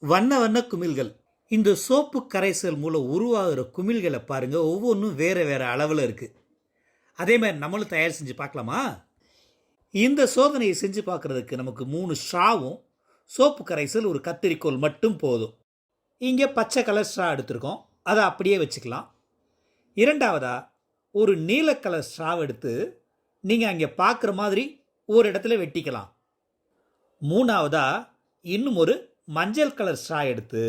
வண்ண வண்ண குமிழ்கள். இந்த சோப்பு கரைசல் மூலம் உருவாகிற குமிழ்களை பாருங்க, ஒவ்வொன்றும் வேற வேற அளவில் இருக்கு. அதே மாதிரி நம்மளும் தயார் செஞ்சு பார்க்கலாமா? இந்த சோதனையை செஞ்சு பார்க்கறதுக்கு நமக்கு 3 ஸ்ட்ராவும் சோப்பு கரைசல் ஒரு கத்தரிக்கோல் மட்டும் போதும். இங்கே பச்சை கலர் ஸ்ட்ரா எடுத்திருக்கோம், அதை அப்படியே வச்சுக்கலாம். இரண்டாவதா ஒரு நீல கலர் ஸ்ட்ராவ் எடுத்து நீங்கள் அங்கே பார்க்குற மாதிரி ஒரு இடத்துல வெட்டிக்கலாம். மூணாவதா இன்னும் ஒரு மஞ்சள் கலர் ஸ்ட்ரா எடுத்து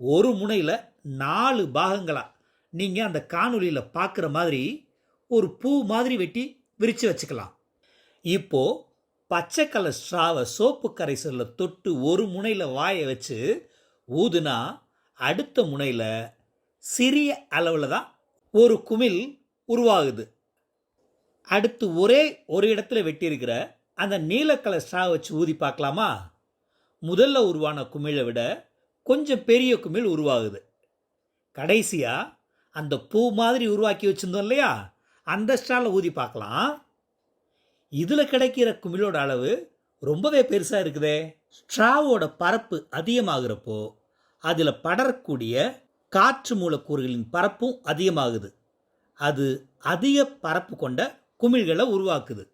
ஒரு முனையில் 4 பாகங்களாக நீங்கள் அந்த காணொலியில் பார்க்குற மாதிரி ஒரு பூ மாதிரி வெட்டி விரித்து வச்சுக்கலாம். இப்போது பச்சை கலர் ஸ்ட்ராவை சோப்பு கரைசலில் தொட்டு ஒரு முனையில் வாயை வச்சு ஊதுனா அடுத்த முனையில் சிறிய அளவில் தான் ஒரு குமிழ் உருவாகுது. அடுத்து ஒரே ஒரு இடத்துல வெட்டியிருக்கிற அந்த நீல கலர் ஸ்ட்ரா வச்சு ஊதி பார்க்கலாமா? முதல்ல உருவான குமிழை விட கொஞ்சம் பெரிய குமிழ் உருவாகுது. கடைசியாக அந்த பூ மாதிரி உருவாக்கி வச்சுருந்தோம் இல்லையா, அந்த ஸ்ட்ராவில் ஊதி பார்க்கலாம். இதில் கிடைக்கிற குமிழோட அளவு ரொம்பவே பெருசாக இருக்குதே. ஸ்ட்ராவோட பரப்பு அதிகமாகிறப்போ அதில் படரக்கூடிய காற்று மூலக்கூறுகளின் பரப்பும் அதிகமாகுது. அது அதிக பரப்பு கொண்ட குமிழ்களை உருவாக்குது.